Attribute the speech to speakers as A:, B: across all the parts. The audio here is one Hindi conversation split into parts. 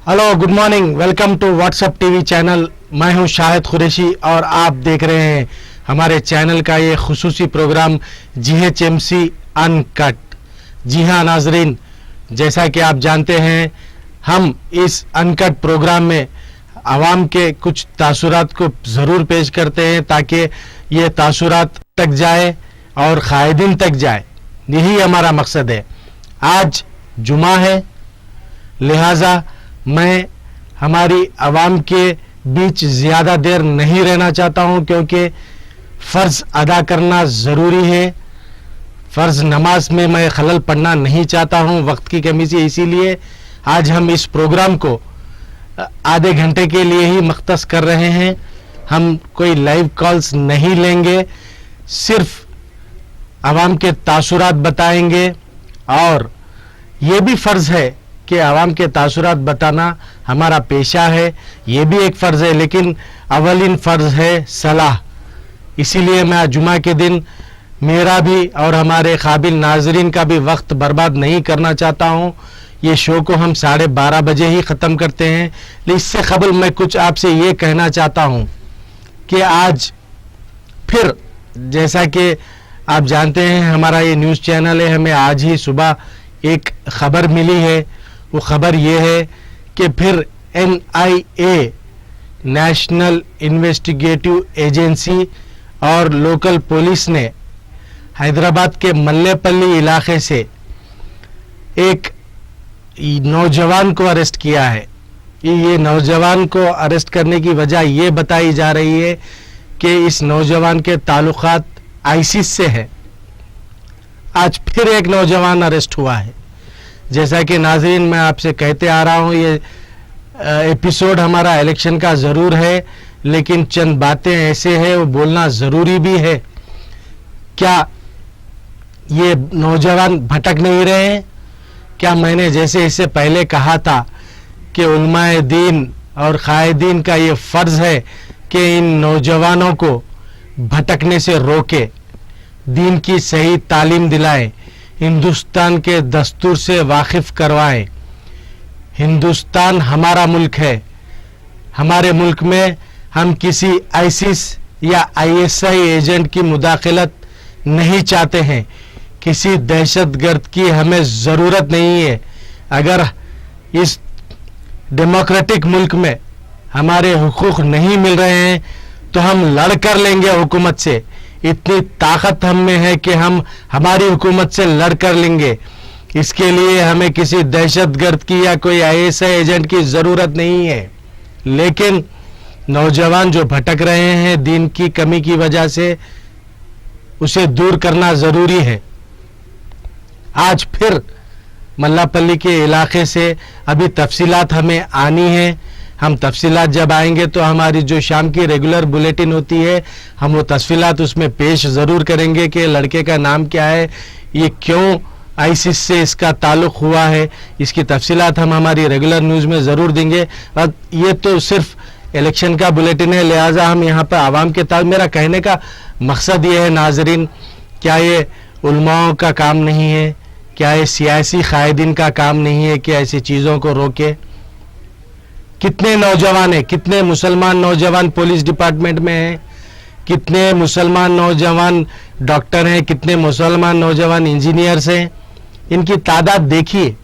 A: Hello, good morning, welcome to WhatsApp TV channel. मैं हूं शाहिद कुरैशी और आप देख रहे हैं हमारे चैनल का ये खुसूसी प्रोग्राम GHMC अनकट। जी हां नाजरीन, जैसा कि आप जानते हैं हम इस अनकट प्रोग्राम में आवाम के कुछ तासुरात को ज़रूर पेश करते हैं ताकि ये तासुरात तक जाए और क़ायदीन तक जाए। यही हमारा मकसद है। आज जुमा है, लिहाजा मैं हमारी आवाम के बीच ज़्यादा देर नहीं रहना चाहता हूं क्योंकि फ़र्ज़ अदा करना ज़रूरी है। फ़र्ज़ नमाज में मैं खलल पड़ना नहीं चाहता हूं वक्त की कमी से, इसीलिए आज हम इस प्रोग्राम को आधे घंटे के लिए ही मख्तस कर रहे हैं। हम कोई लाइव कॉल्स नहीं लेंगे, सिर्फ आवाम के तासुरात बताएंगे और ये भी फ़र्ज़ है कि आवाम के तासुरात बताना हमारा पेशा है, ये भी एक फ़र्ज़ है, लेकिन अवलिन फ़र्ज़ है सलाह। इसीलिए मैं जुमा के दिन मेरा भी और हमारे काबिल नाजरीन का भी वक्त बर्बाद नहीं करना चाहता हूँ। ये शो को हम 12:30 बजे ही ख़त्म करते हैं। लेकिन इससे कबल मैं कुछ आपसे ये कहना चाहता हूँ कि आज फिर, जैसा कि आप जानते हैं हमारा ये न्यूज़ चैनल है, हमें आज ही सुबह एक ख़बर मिली है। वो ख़बर ये है कि फिर NIA नेशनल इन्वेस्टिगेटिव एजेंसी और लोकल पुलिस ने हैदराबाद के मल्लेपल्ली इलाके से एक नौजवान को अरेस्ट किया है। ये नौजवान को अरेस्ट करने की वजह ये बताई जा रही है कि इस नौजवान के ताल्लुकात ISIS से है। आज फिर एक नौजवान अरेस्ट हुआ है। जैसा कि नाज़रीन मैं आपसे कहते आ रहा हूँ, ये एपिसोड हमारा इलेक्शन का ज़रूर है, लेकिन चंद बातें ऐसे हैं वो बोलना ज़रूरी भी है। क्या ये नौजवान भटक नहीं रहे हैं? क्या मैंने जैसे इससे पहले कहा था कि उलमाए दीन और क़ायदीन का ये फ़र्ज़ है कि इन नौजवानों को भटकने से रोके, दीन की सही तालीम दिलाए, हिंदुस्तान के दस्तूर से वाकिफ़ करवाएं। हिंदुस्तान हमारा मुल्क है। हमारे मुल्क में हम किसी ISIS या ISI एजेंट की मुदाखलत नहीं चाहते हैं। किसी दहशतगर्द की हमें ज़रूरत नहीं है। अगर इस डेमोक्रेटिक मुल्क में हमारे हुकूक नहीं मिल रहे हैं तो हम लड़ कर लेंगे हुकूमत से। इतनी ताकत हम में है कि हम हमारी हुकूमत से लड़ कर लेंगे। इसके लिए हमें किसी दहशतगर्द की या कोई ISI एजेंट की ज़रूरत नहीं है। लेकिन नौजवान जो भटक रहे हैं दीन की कमी की वजह से, उसे दूर करना ज़रूरी है। आज फिर मल्लापल्ली के इलाके से अभी तफसीलात हमें आनी है। हम तफसीलात जब आएंगे तो हमारी जो शाम की रेगुलर बुलेटिन होती है, हम वो तफसीलात उसमें पेश ज़रूर करेंगे कि लड़के का नाम क्या है, ये क्यों ISIS से इसका ताल्लुक़ हुआ है। इसकी तफसीलात हम हमारी रेगुलर न्यूज़ में ज़रूर देंगे। और ये तो सिर्फ इलेक्शन का बुलेटिन है, लिहाजा हम यहाँ पर आवाम के ताल्लुक़, मेरा कहने का मकसद ये है नाजरीन, क्या ये उलमाओं का काम नहीं है? क्या ये सियासी क़ायदीन का काम नहीं है कि ऐसी चीज़ों को रोके? कितने नौजवान हैं, कितने मुसलमान नौजवान पुलिस डिपार्टमेंट में हैं, कितने मुसलमान नौजवान डॉक्टर हैं, कितने मुसलमान नौजवान इंजीनियर्स हैं। इनकी तादाद देखिए।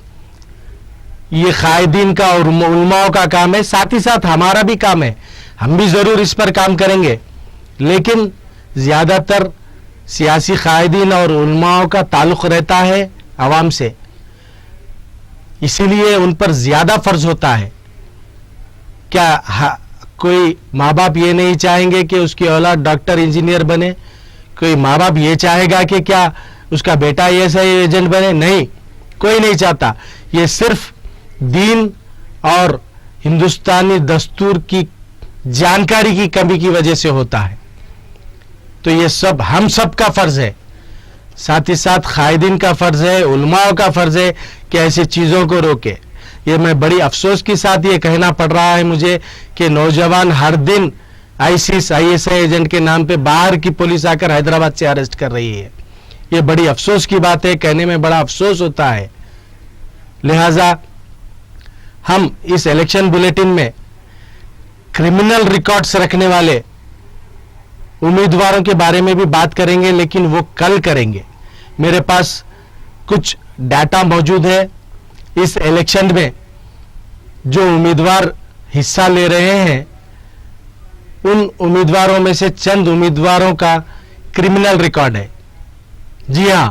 A: ये क़ायदीन का और उलमाओं का काम है, साथ ही साथ हमारा भी काम है। हम भी ज़रूर इस पर काम करेंगे, लेकिन ज़्यादातर सियासी क़ायदीन और उलमाओं का ताल्लुक़ रहता है आवाम से, इसीलिए उन पर ज़्यादा फ़र्ज़ होता है। क्या कोई माँ बाप ये नहीं चाहेंगे कि उसकी औलाद डॉक्टर इंजीनियर बने? कोई माँ बाप ये चाहेगा कि क्या उसका बेटा ऐसा एजेंट बने? नहीं, कोई नहीं चाहता। ये सिर्फ दीन और हिंदुस्तानी दस्तूर की जानकारी की कमी की वजह से होता है। तो ये सब हम सब का फ़र्ज़ है, साथ ही साथ क़ायदीन का फ़र्ज़ है, उलमाओं का फ़र्ज़ है कि ऐसी चीज़ों को रोके। ये मैं बड़ी अफसोस के साथ ये कहना पड़ रहा है मुझे कि नौजवान हर दिन ISIS ISI एजेंट के नाम पे बाहर की पुलिस आकर हैदराबाद से अरेस्ट कर रही है। ये बड़ी अफसोस की बात है, कहने में बड़ा अफसोस होता है। लिहाजा हम इस इलेक्शन बुलेटिन में क्रिमिनल रिकॉर्ड्स रखने वाले उम्मीदवारों के बारे में भी बात करेंगे, लेकिन वो कल करेंगे। मेरे पास कुछ डाटा मौजूद है। इस इलेक्शन में जो उम्मीदवार हिस्सा ले रहे हैं, उन उम्मीदवारों में से चंद उम्मीदवारों का क्रिमिनल रिकॉर्ड है। जी हां,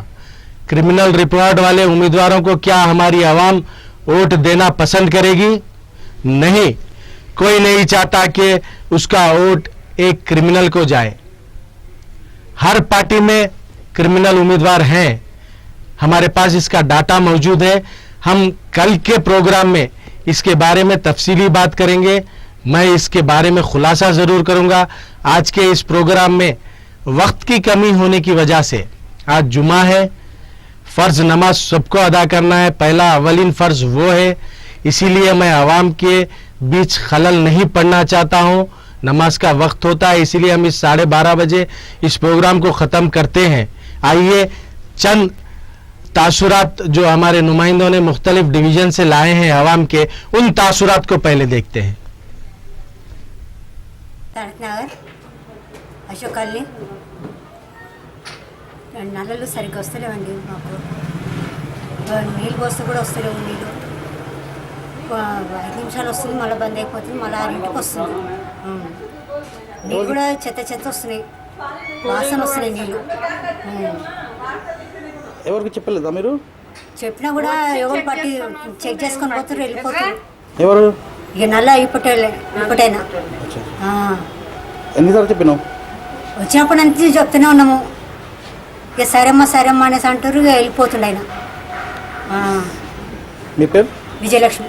A: क्रिमिनल रिकॉर्ड वाले उम्मीदवारों को क्या हमारी आवाम वोट देना पसंद करेगी? नहीं, कोई नहीं चाहता कि उसका वोट एक क्रिमिनल को जाए। हर पार्टी में क्रिमिनल उम्मीदवार हैं, हमारे पास इसका डाटा मौजूद है। हम कल के प्रोग्राम में इसके बारे में तफसीली बात करेंगे। मैं इसके बारे में खुलासा जरूर करूंगा। आज के इस प्रोग्राम में वक्त की कमी होने की वजह से, आज जुमा है, फर्ज नमाज सबको अदा करना है, पहला अवलिन फर्ज वो है, इसीलिए मैं आवाम के बीच खलल नहीं पड़ना चाहता हूं। नमाज का वक्त होता है, इसीलिए हम इस 12:30 बजे इस प्रोग्राम को ख़त्म करते हैं। आइए चंद तासुरात जो हमारे नुमाइंदों ने मुख्तलिफ डिवीजन से लाए हैं आवाम के, उन तासुरात को पहले देखते हैं।
B: నగర్ అశోక్ కాలనీ నల్లలు సరిగ్గా వస్తలేవండి. మాకు నీళ్ళు పోస్తే కూడా వస్తలేవు. నీళ్ళు 5 నిమిషాలు వస్తుంది, మళ్ళీ బంద్ అయిపోతుంది, మళ్ళీ 6ంటికి వస్తుంది. నీళ్ళు కూడా చెత్త వస్తున్నాయి, వాసన వస్తున్నాయి నీళ్ళు.
C: ఎవరికి చెప్పలేదా మీరు?
B: చెప్పినా కూడా ఎవరు పట్టి చెక్ చేసుకొని పోతారు, వెళ్ళిపోతారు.
C: ఎవరు?
B: ఇక నల్ల ఇప్పటైనా
C: ఎన్నిసార్లు చెప్పినావు?
B: వచ్చినప్పుడు అంతే చెప్తూనే ఉన్నాము. ఇక సరేమ్మా అనేసి అంటారు, ఇక వెళ్ళిపోతుండే ఆయన.
C: మీ పేరు?
B: విజయలక్ష్మి.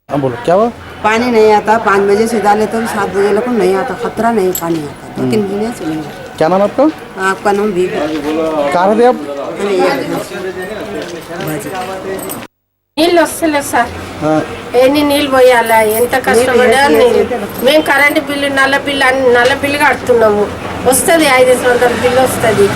C: बोलो क्या हुआ?
D: पानी नहीं आता, 5 बजे से डाले तो 7 बजे तक नहीं आता, खतरा नहीं पानी आता. 2-3 दिन से नहीं आता.
C: क्या नाम है आपका?
D: आपका नाम भी
C: कहाँ रहते आप?
E: నీళ్ళు వస్తలేదు సార్.
C: हाँ,
E: ఎన్ని నీళ్ళు పోయాలా, ఎంత కష్టపడా నీళ్ళు. మేము కరెంటు బిల్లు నల్ల బిల్లు కడుతున్నాము. వస్తుంది 500 బిల్లు వస్తుంది.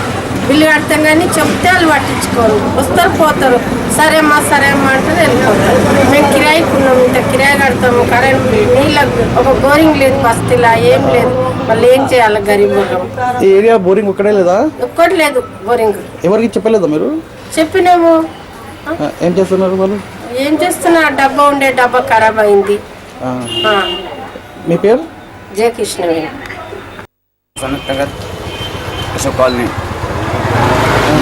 E: బిల్లు కడతాం కానీ చెప్తే వాళ్ళు పట్టించుకోరు, వస్తారు పోతారు. సరేమ్మా అంటారు, వెళ్ళిపోతారు. మేము కిరాయికున్నాము, ఇంత కిరాయి కడతాము. కరెంట్ నీళ్ళకు ఒక బోరింగ్ లేదు బస్తీలా, ఏం లేదు. వాళ్ళు ఏం చేయాలి గరీబ్ వాళ్ళం?
C: ఈ ఏరియా బోరింగ్ ఒక్కడే లేదా?
E: ఒక్కటి లేదు బోరింగ్.
C: ఎవరికి చెప్పలేదా మీరు?
E: చెప్పినాము.
C: ఏం చేస్తున్నారు వాళ్ళు?
E: ఏం చేస్తున్నా, డబ్బా ఖరాబ్ అయింది.
C: మీ పేరు?
E: జయకృష్ణవేణి.
F: सनत नगर अशोक कॉलोनी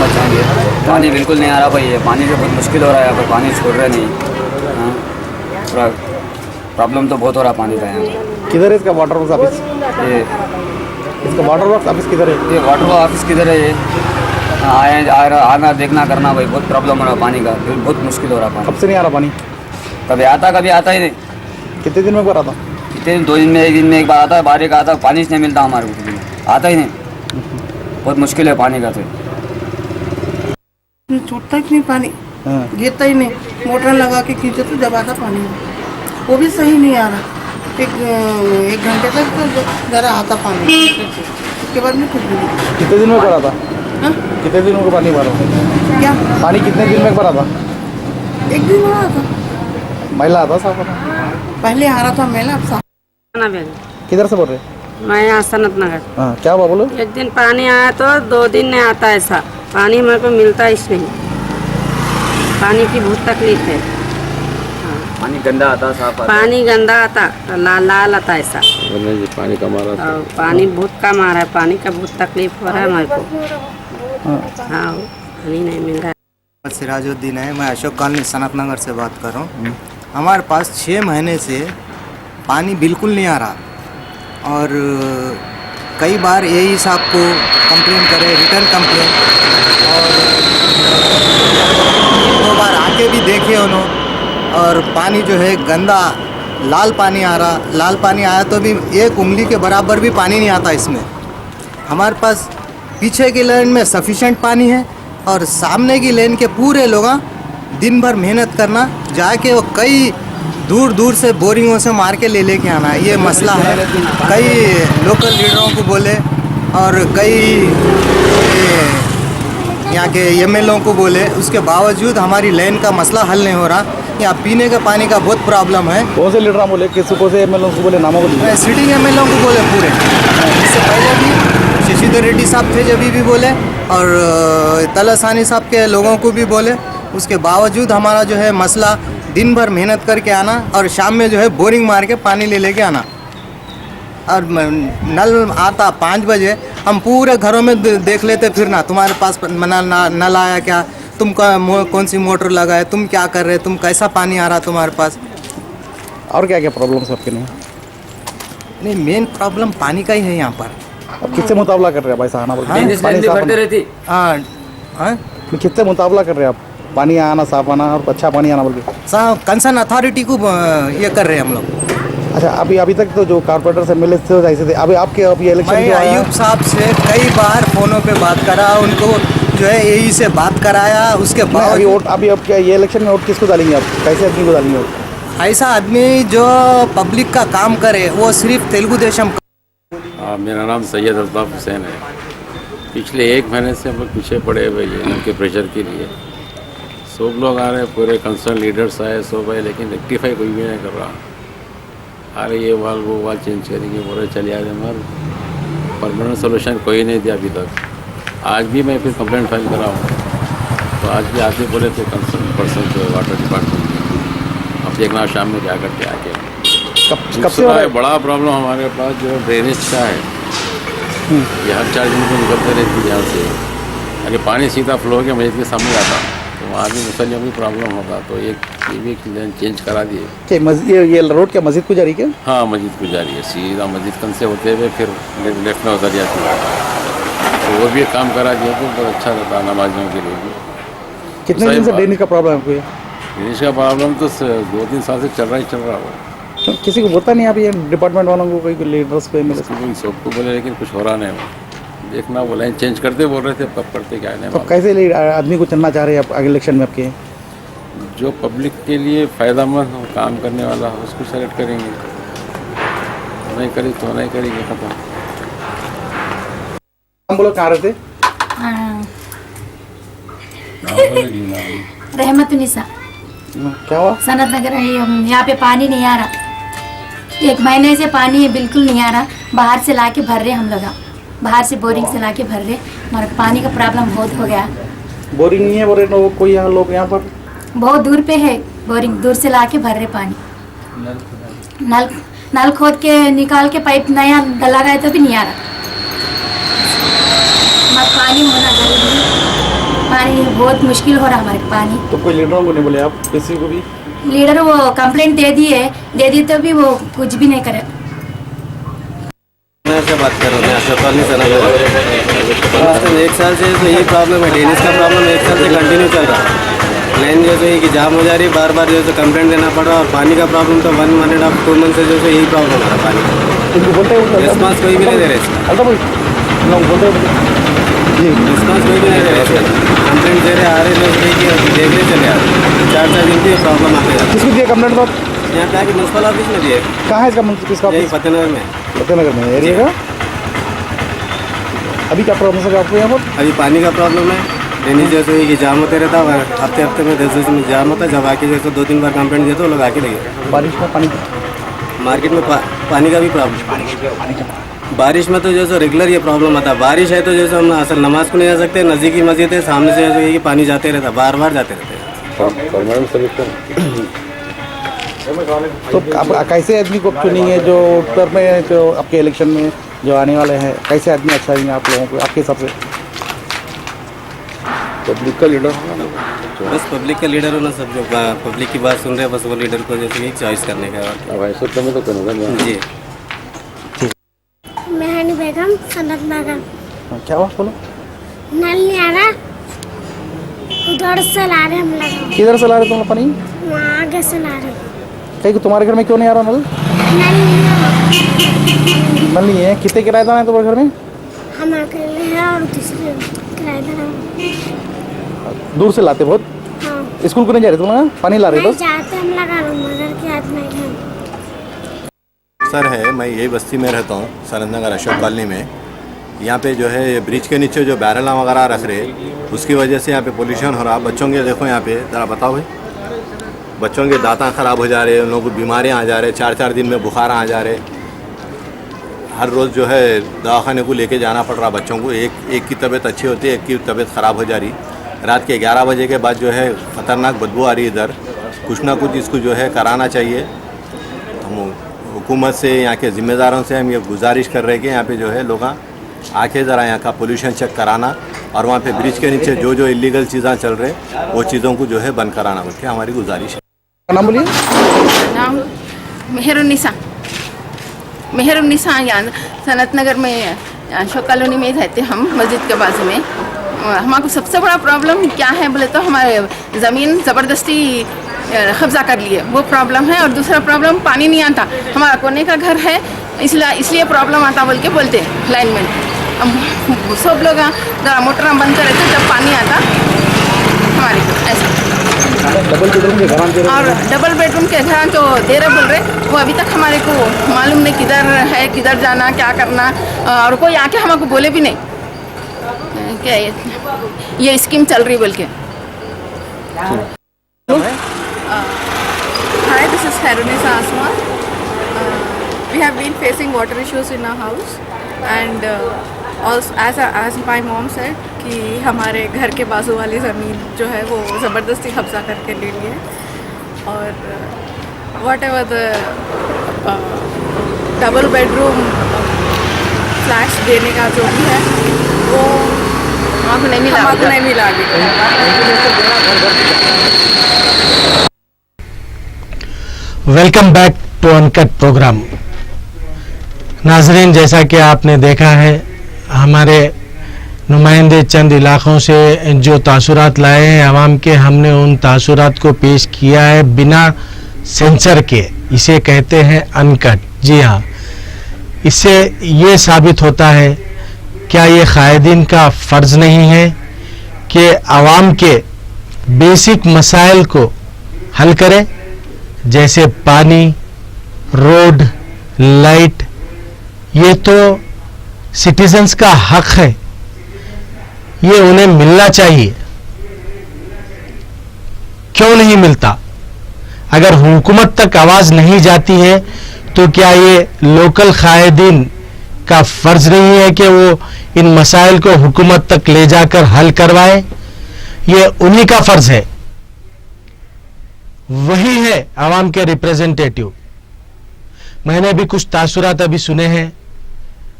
F: बचाएंगे। पानी बिल्कुल नहीं आ रहा भाई, ये पानी से बहुत मुश्किल हो रहा है यहाँ पर, पानी छोड़ रहे नहीं। हाँ, पूरा प्रॉब्लम तो बहुत हो रहा है पानी का यहाँ पर।
C: किधर है इसका वाटर वर्क्स ऑफिस?
F: ये
C: इसका वाटर वर्क्स ऑफिस किधर है?
F: ये वाटर ऑफिस किधर है? ये आना देखना करना भाई, बहुत प्रॉब्लम हो रहा है पानी का, बहुत मुश्किल हो रहा है पानी।
C: कब से नहीं आ रहा पानी?
F: कभी आता ही नहीं।
C: कितने दिन में एक बार आता?
F: कितने 2 दिन में 1 दिन में एक बार आता है, बारिश का आता है, पानी नहीं मिलता हमारे को, आता ही नहीं। बहुत मुश्किल है पानी का तो।
D: छूटता ही नहीं पानी,
C: हाँ,
D: गिरता ही नहीं. मोटर लगा के खींचे तो जब आता पानी, वो भी सही नहीं आ रहा. एक घंटे तक तो जरा आता पानी, उसके बाद में कुछ भी नहीं.
C: कितने दिन में एक बार आता?
D: हाँ?
C: कितने दिनों को पानी भरा?
D: क्या
C: पानी कितने दिन में एक बार आता?
D: 1 दिन हो रहा था,
C: महिला आता साफ आता?
D: पहले आ रहा था मेला, अब साफ.
C: किधर से बोल रहे?
G: मैं यहाँ सनत नगर.
C: हाँ, क्या हुआ बोलो?
G: एक दिन पानी आया तो 2 दिन नहीं आता ऐसा. पानी मेरे को मिलता ही नहीं. पानी की बहुत तकलीफ है.
F: पानी गंदा आता, साफ आता।
G: पानी गंदा आता, लाल आता ऐसा.
F: पानी कम आ रहा
G: और पानी बहुत कम आ रहा है. पानी का बहुत तकलीफ हो रहा है मेरे को. हाँ, पानी नहीं मिल रहा है.
H: सिराजुद्दीन है, मैं अशोक कॉलोनी सनत नगर से बात कर रहा हूँ. हमारे पास 6 महीने से पानी बिल्कुल नहीं आ रहा, और कई बार एई साहब को कंप्लेन करे, रिटर्न कंप्लेन, और 2 बार आके भी देखे उन्होंने. और पानी जो है गंदा, लाल पानी आ रहा. लाल पानी आया तो भी 1 उंगली के बराबर भी पानी नहीं आता इसमें. हमारे पास पीछे की लेन में सफिशेंट पानी है, और सामने की लेन के पूरे लोग दिन भर मेहनत करना, जाके वो कई दूर से बोरिंगों से मार के लेके आना है. ये मसला है. कई लोकल लीडरों को बोले और कई यहाँ के एमएलओ को बोले, उसके बावजूद हमारी लाइन का मसला हल नहीं हो रहा। यहाँ पीने का पानी का बहुत प्रॉब्लम है।
C: कौन से लीडर बोले, किसको से एमएलए को बोले, नामों को दिए?
H: सिटिंग एमएलओ को बोले पूरे। इससे पहले भी शशिधर रेड्डी साहब थे जब भी बोले, और तलासानी साहब के लोगों को भी बोले। उसके बावजूद हमारा जो है मसला दिन भर मेहनत करके आना और शाम में जो है बोरिंग मार के पानी ले लेके आना। और नल आता 5 बजे, हम पूरे घरों में देख लेते फिर ना, तुम्हारे पास नल आया क्या, तुम कौन सी मोटर लगा है, तुम क्या कर रहे, तुम कैसा पानी आ रहा तुम्हारे पास।
C: और क्या क्या प्रॉब्लम है आपके?
H: नहीं, मेन प्रॉब्लम पानी का ही है यहाँ पर।
C: अब किससे मुकाबला कर रहे हैं भाई साहब?
H: हाँ हाँ,
C: किससे मुकाबला कर रहे हैं आप? पानी आना, साफ आना और अच्छा पानी आना बोल के
H: साहब कंसर्न अथॉरिटी को ये कर रहे हैं हम लोग।
C: अच्छा, अभी तक तो जो कारपोरेटर से मिले थे ऐसे थे, अभी इलेक्शन
H: मैं अयूब साहब से कई बार फोनों पे बात करा, उनको जो है यही से बात कराया। उसके बाद
C: अभी अब क्या ये इलेक्शन में वोट किसको डालेंगे आप? कैसे आदमी को डालेंगे वोट?
H: ऐसा आदमी जो पब्लिक का काम करे, वो सिर्फ तेलुगु देशम।
I: मेरा नाम सैयद अल्ताफ़ हुसैन है। पिछले 1 महीने से हम लोग पीछे पड़े हुए हैं उनके प्रेशर के लिए। सब लोग आ रहे हैं, पूरे कंसर्न लीडर्स आए, सब आए, लेकिन रेक्टिफाई कोई भी नहीं कर रहा। अरे ये वाल वो वाल चेंज करेंगे, बोल रहे चले आए, मगर परमानेंट सोल्यूशन कोई नहीं दिया अभी तक। आज भी मैं फिर कंप्लेंट फाइल करा हूँ, तो आज भी आगे बोले थे कंसर्न पर्सन जो वाटर डिपार्टमेंट के, अब देखना शाम में क्या करके आके।
C: कब से हो रहा है?
I: बड़ा प्रॉब्लम हमारे पास जो ड्रेनेज का है, ये हर 4 दिन को निकलते रहती है यहाँ से। अरे पानी सीधा फ्लो हो गया मस्जिद के सामने आता, तो वहाँ भी मुसलियों में प्रॉब्लम होगा, तो ये भी चेंज करा दिए।
C: ये रोड क्या मस्जिद को जा रही है?
I: हाँ, मस्जिद को जा रही है, सीधा मस्जिद कन से होते हुए फिर लेफ्ट में उतर जाती है, तो वो भी एक काम करा दिया तो बहुत अच्छा रहता नमाजियों के लिए भी।
C: कितने दिन से ड्रेनेज का प्रॉब्लम है आपको?
I: ड्रेनेज का प्रॉब्लम तो 2-3 साल से चल रहा हो।
C: किसी को बोलता नहीं आप, ये डिपार्टमेंट वालों को, कोई लीडर्स को?
I: सबको बोले, लेकिन कुछ हो रहा नहीं हो। देखना, वो लाइन चेंज करते बोल रहे थे, कब करते क्या नहीं।
C: तो कैसे आदमी को चुनना चाह रहे हैं आप अगले इलेक्शन में आपके?
I: जो पब्लिक के लिए फ़ायदेमंद हो, काम करने वाला हो, उसको सेलेक्ट करेंगे। नहीं करी तो नहीं करेंगे, खत्म।
C: हम बोलो कहाँ रहते?
B: रहमतुन्निसा,
C: क्या हुआ?
B: सनत नगर है। यहाँ पे पानी नहीं आ रहा, 1 महीने से पानी बिल्कुल नहीं आ रहा। बाहर से ला के भर रहे हम लोग, बाहर से बोरिंग से ला के भर रहे, मगर पानी का प्रॉब्लम बहुत हो गया।
C: बोरिंग नहीं है, बोल रहे कोई यहाँ लोग यहाँ पर
B: बहुत दूर पे है बोरिंग, दूर से ला के भर रहे पानी। नल खोद के निकाल के पाइप नया डला गया तो भी नहीं आ रहा। पानी होना जरूरी है, पानी बहुत मुश्किल हो रहा हमारे पानी।
C: तो कोई लीडरों को नहीं बोले आप? किसी को भी?
B: लीडर वो कंप्लेंट दे दी तो भी वो कुछ भी नहीं करे।
J: से बात कर रहे हैं, एक साल से तो यही प्रॉब्लम है, ड्रेनेज का प्रॉब्लम 1 साल से कंटिन्यू चल रहा है। लाइन जो है कि जाम हो जा रही है, बार बार जो है कंप्लेंट देना पड़ रहा है। और पानी का प्रॉब्लम तो 1.5-2 मंथ से जो है यही प्रॉब्लम है पानी का। रिस्पॉन्स कोई भी नहीं दे रहे इसका, रिस्पॉन्स कोई भी नहीं दे रहे। कंप्लेंट दे रहे आ रहे लोग, देख रहे चले आ रहे। 4-4 दिन की प्रॉब्लम आते हैं।
C: किसको दिया कंप्लेंट? तो
J: यहाँ क्या कि म्यूनसिपल ऑफिस में दिए।
C: कहाँ है इसका किसका?
J: यही फतेहनगर में।
C: फतेहनगर में एरिया का? अभी क्या प्रॉब्लम है आपको यहाँ पर?
J: अभी पानी का प्रॉब्लम है। ड्रेनेज जैसे कि जाम होते रहता है, हफ्ते में 10 में जाम होता है। जब आके जैसे 2-3 बार कंप्लेंट दिए तो लोग आके लगे।
C: बारिश में पानी,
J: मार्केट में पानी का भी प्रॉब्लम। बारिश में तो जैसे रेगुलर ये प्रॉब्लम आता है। बारिश है तो जैसे हम असल नमाज को नहीं जा सकते, नज़दीकी मस्जिद है सामने से, जैसे कि पानी जाते रहता है, बार बार जाते रहते हैं।
C: तो आप कैसे आदमी को चुनेंगे जो उत्तर में, जो आपके इलेक्शन में जो आने वाले हैं, कैसे आदमी अच्छा देंगे आप लोगों को आपके हिसाब से?
I: पब्लिक का लीडर होना ना,
J: बस पब्लिक का लीडर होना। सब जो पब्लिक की बात सुन रहे हैं, बस वो लीडर को जैसे कि चॉइस करने का।
I: अब ऐसा तो मैं तो करूँगा
J: जी।
K: मेहनी बेगम, सनत नगर।
C: क्या हुआ बोलो?
K: नल नहीं आ रहा, उधर से ला रहे हम लोग।
C: किधर से ला रहे तुम लोग पानी?
K: वहाँ आगे से ला रहे।
C: कहीं तुम्हारे घर में क्यों नहीं आ रहा नल? नल नहीं है। कितने किराएदार हैं तुम्हारे घर में?
K: हम अकेले हैं और दूसरे किराएदार हैं।
C: दूर से लाते बहुत?
K: हाँ।
C: स्कूल को नहीं जा रहे तुम लोग? पानी ला रहे बस?
K: जाते हम लगा मगर के आदमी हैं।
L: सर है, मैं यही बस्ती में रहता हूँ, सनत नगर अशोक कॉलोनी में।
J: यहाँ पे जो है ब्रिज के नीचे जो बैरल वगैरह रख रहे उसकी वजह से यहाँ पे पोल्यूशन हो रहा। बच्चों के देखो यहाँ पे ज़रा बताओ भाई, बच्चों के दांत ख़राब हो जा रहे हैं, उन लोगों को बीमारियाँ आ जा रहे, 4-4 दिन में बुखार आ जा रहे। हर रोज़ जो है दवाखाने को लेके जाना पड़ रहा बच्चों को। एक की तबीयत अच्छी होती है, एक की तबीयत ख़राब हो जा रही। रात के 11 बजे के बाद जो है ख़तरनाक बदबू आ रही इधर। कुछ ना कुछ इसको जो है कराना चाहिए। हम हुकूमत से, यहाँ के ज़िम्मेदारों से हम ये गुजारिश कर रहे हैं कि यहाँ पे जो है लोग आके ज़रा यहाँ का पोल्यूशन चेक कराना और वहाँ पे ब्रिज के नीचे जो जो इलीगल चीज़ें चल रहे वो चीज़ों को जो है बंद कराना बोल के हमारी गुजारिश है।
C: नाम बोलिए।
L: नाम मेहरुन्निसा यहाँ सनत नगर में अशोक कॉलोनी में रहते हम, मस्जिद के बाजू में। हमारे सबसे बड़ा प्रॉब्लम क्या है बोले तो हमारे ज़मीन ज़बरदस्ती कब्जा कर लिए, वो प्रॉब्लम है। और दूसरा प्रॉब्लम पानी नहीं आता। हमारा कोने का घर है, इसलिए प्रॉब्लम आता बोल के बोलते हैं लाइनमैन। सब लोग ज़रा मोटर बंद कर देते जब पानी आता हमारे ऐसा।
C: डबल बेडरूम के घर
L: और डबल बेडरूम के घर जो दे रहे बोल रहे वो अभी तक हमारे को मालूम नहीं किधर है, किधर जाना, क्या करना। और कोई आके हमको बोले भी नहीं क्या ये स्कीम चल रही बोल के।
M: Hi, this is Harunisa Asma. We have been facing water issues in our house and also as my mom said कि हमारे घर के बाजू वाली ज़मीन जो है वो ज़बरदस्ती कब्जा करके ले ली है। और whatever the double bedroom flats देने का जो भी है वो हमको नहीं मिला अभी।
A: Welcome back to uncut programme. नाजरीन, जैसा कि आपने देखा है हमारे नुमाइंदे चंद इलाक़ों से जो तासुरात लाए हैं आवाम के, हमने उन तासुरात को पेश किया है बिना सेंसर के। इसे कहते हैं अनकट। जी हाँ, इससे ये साबित होता है क्या ये कायदीन का फ़र्ज़ नहीं है कि आवाम के बेसिक मसाइल को हल करें, जैसे पानी, रोड, लाइट। ये तो सिटीजन्स का हक है, ये उन्हें मिलना चाहिए। क्यों नहीं मिलता? अगर हुकूमत तक आवाज़ नहीं जाती है तो क्या ये लोकल कायदीन का फ़र्ज़ नहीं है कि वो इन मसाइल को हुकूमत तक ले जाकर हल करवाए? ये उन्हीं का फ़र्ज़ है। वही है आवाम के रिप्रेजेंटेटिव। मैंने भी कुछ तासुरात अभी सुने हैं,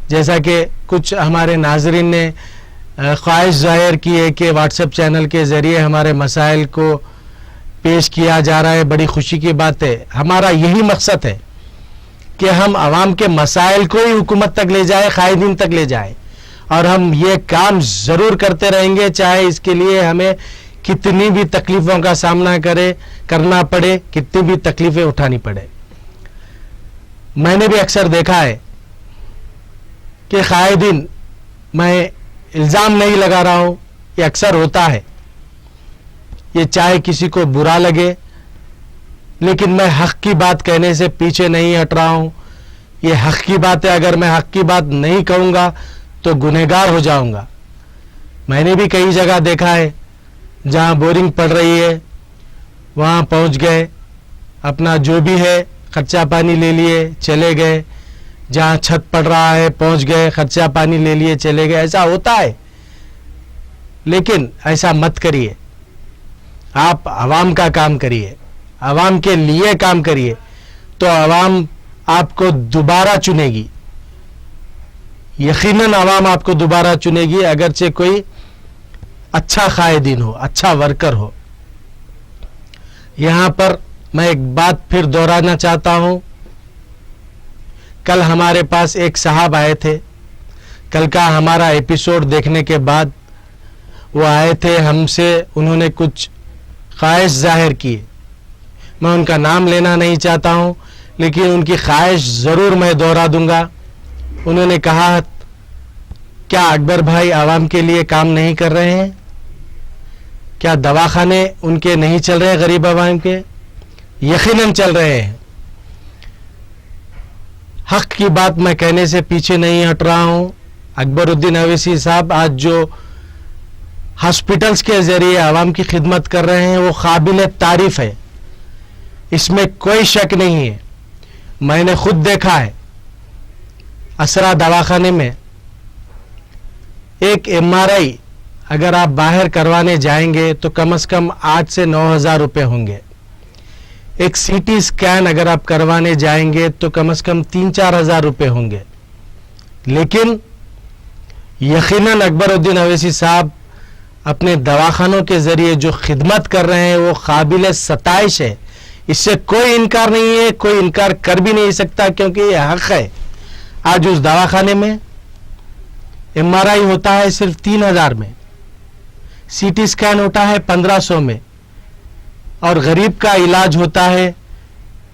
A: जैसा कि कुछ हमारे नाजरीन ने ख्वाहिश जाहिर की है कि व्हाट्सएप चैनल के ज़रिए हमारे मसाइल को पेश किया जा रहा है। बड़ी खुशी की बात है। हमारा यही मकसद है कि हम आवाम के मसाइल को ही हुकूमत तक ले जाए, कायदीन तक ले जाए। और हम ये काम ज़रूर करते रहेंगे, चाहे इसके लिए हमें कितनी भी तकलीफ़ों का सामना करना पड़े, कितनी भी तकलीफ़ें उठानी पड़े। मैंने भी अक्सर देखा है कि कायदीन, मैं इल्ज़ाम नहीं लगा रहा हूँ, ये अक्सर होता है। ये चाहे किसी को बुरा लगे, लेकिन मैं हक़ की बात कहने से पीछे नहीं हट रहा हूँ। ये हक़ की बात है, अगर मैं हक़ की बात नहीं कहूँगा तो गुनहगार हो जाऊँगा। मैंने भी कई जगह देखा है जहाँ बोरिंग पड़ रही है, वहाँ पहुँच गए, अपना जो भी है खर्चा पानी ले लिए, चले गए। जहाँ छत पड़ रहा है पहुँच गए, खर्चा पानी ले लिए, चले गए। ऐसा होता है, लेकिन ऐसा मत करिए। आप आवाम का काम करिए, आवाम के लिए काम करिए, तो आवाम आपको दोबारा चुनेगी। यकीनन आवाम आपको दोबारा चुनेगी, अगरचे कोई अच्छा कायदीन हो, अच्छा वर्कर हो। यहाँ पर मैं एक बात फिर दोहराना चाहता हूँ। कल हमारे पास एक साहब आए थे। कल का हमारा एपिसोड देखने के बाद वो आए थे हमसे, उन्होंने कुछ ख्वाहिश जाहिर की। मैं उनका नाम लेना नहीं चाहता हूँ, लेकिन उनकी ख्वाहिश ज़रूर मैं दोहरा दूंगा। उन्होंने कहा, क्या अकबर भाई आवाम के लिए काम नहीं कर रहे हैं? क्या दवाखाने उनके नहीं चल रहे हैं, गरीब आवाम के? यकीनन चल रहे हैं। हक की बात मैं कहने से पीछे नहीं हट रहा हूँ। अकबरुद्दीन अवैसी साहब आज जो हॉस्पिटल्स के जरिए आवाम की खिदमत कर रहे हैं वो काबिल तारीफ है, इसमें कोई शक नहीं है। मैंने खुद देखा है असरा दवाखाने में एक MRI अगर आप बाहर करवाने जाएंगे तो कम से कम 8 से 9 हज़ार रुपये होंगे। एक CT स्कैन अगर आप करवाने जाएंगे तो कम से कम 3-4 हज़ार रुपये होंगे। लेकिन यकीनन अकबरुद्दीन अवैसी साहब अपने दवाखानों के जरिए जो खिदमत कर रहे हैं वो काबिल सताइश है, इससे कोई इनकार नहीं है, कोई इनकार कर भी नहीं सकता, क्योंकि ये हक है। आज उस दवाखाने में MRI होता है सिर्फ 3,000 में, CT स्कैन होता है 1500 में, और गरीब का इलाज होता है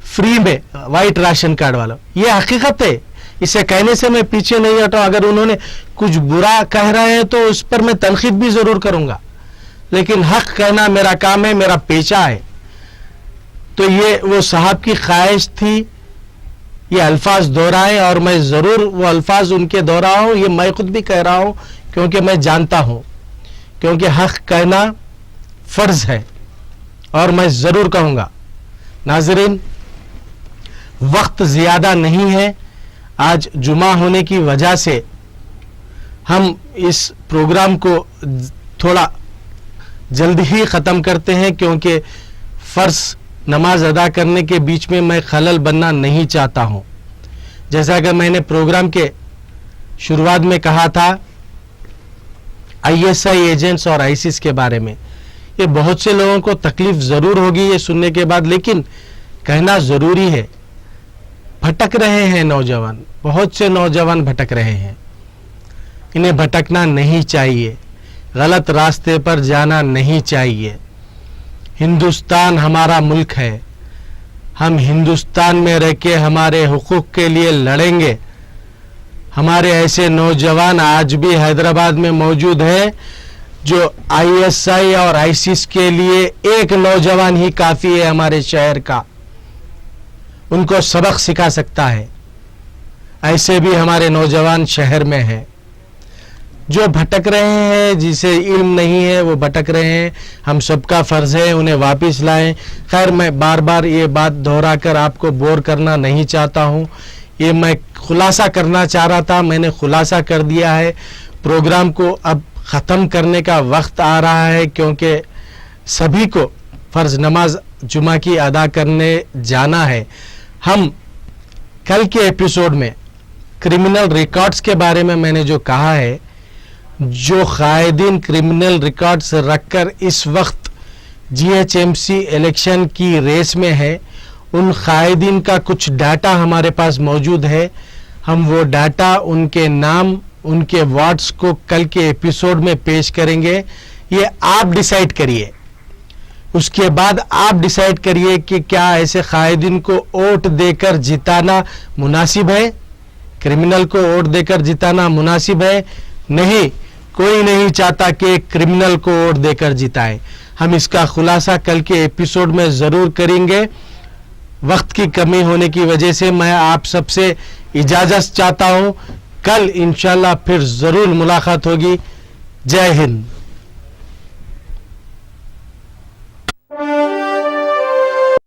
A: फ्री में वाइट राशन कार्ड वाला। ये हकीकत है, इसे कहने से मैं पीछे नहीं हटा। अगर उन्होंने कुछ बुरा कह रहे हैं तो उस पर मैं तनकीद भी जरूर करूंगा, लेकिन हक कहना मेरा काम है, मेरा पेशा है। तो ये वो साहब की ख्वाहिश थी ये अल्फाज दोहराए, और मैं जरूर वो अल्फाज उनके दोहराऊं। ये मैं खुद भी कह रहा हूं क्योंकि मैं जानता हूं, क्योंकि हक कहना फर्ज है और मैं जरूर कहूंगा। नाजरीन, वक्त ज्यादा नहीं है, आज जुमा होने की वजह से हम इस प्रोग्राम को थोड़ा जल्दी ही ख़त्म करते हैं, क्योंकि फ़र्ज नमाज अदा करने के बीच में मैं खलल बनना नहीं चाहता हूं। जैसा कि मैंने प्रोग्राम के शुरुआत में कहा था ISI एजेंट्स और ISIS के बारे में, ये बहुत से लोगों को तकलीफ ज़रूर होगी ये सुनने के बाद, लेकिन कहना ज़रूरी है। भटक रहे हैं नौजवान, बहुत से नौजवान भटक रहे हैं, इन्हें भटकना नहीं चाहिए, गलत रास्ते पर जाना नहीं चाहिए। हिंदुस्तान हमारा मुल्क है, हम हिंदुस्तान में रह के हमारे हुकूक के लिए लड़ेंगे। हमारे ऐसे नौजवान आज भी हैदराबाद में मौजूद हैं जो ISI और ISIS के लिए एक नौजवान ही काफ़ी है हमारे शहर का, उनको सबक सिखा सकता है। ऐसे भी हमारे नौजवान शहर में हैं जो भटक रहे हैं, जिसे इल्म नहीं है वो भटक रहे हैं। हम सबका फ़र्ज़ है उन्हें वापस लाएं। खैर, मैं बार बार ये बात दोहरा कर आपको बोर करना नहीं चाहता हूँ, ये मैं खुलासा करना चाह रहा था, मैंने खुलासा कर दिया है। प्रोग्राम को अब ख़त्म करने का वक्त आ रहा है, क्योंकि सभी को फ़र्ज़ नमाज जुमा की अदा करने जाना है। हम कल के एपिसोड में क्रिमिनल रिकॉर्ड्स के बारे में मैंने जो कहा है, जो कायदीन क्रिमिनल रिकॉर्ड्स रखकर इस वक्त GHMC इलेक्शन की रेस में है, उन कायदीन का कुछ डाटा हमारे पास मौजूद है। हम वो डाटा, उनके नाम, उनके वार्ड्स को कल के एपिसोड में पेश करेंगे। ये आप डिसाइड करिए, उसके बाद आप डिसाइड करिए कि क्या ऐसे कायदीन को वोट देकर जिताना मुनासिब है, क्रिमिनल को वोट देकर जिताना मुनासिब है। नहीं, कोई नहीं चाहता कि क्रिमिनल को वोट देकर जिताए। हम इसका खुलासा कल के एपिसोड में ज़रूर करेंगे। वक्त की कमी होने की वजह से मैं आप सबसे इजाज़त चाहता हूँ। कल इंशाल्लाह फिर ज़रूर मुलाकात होगी। जय हिंद।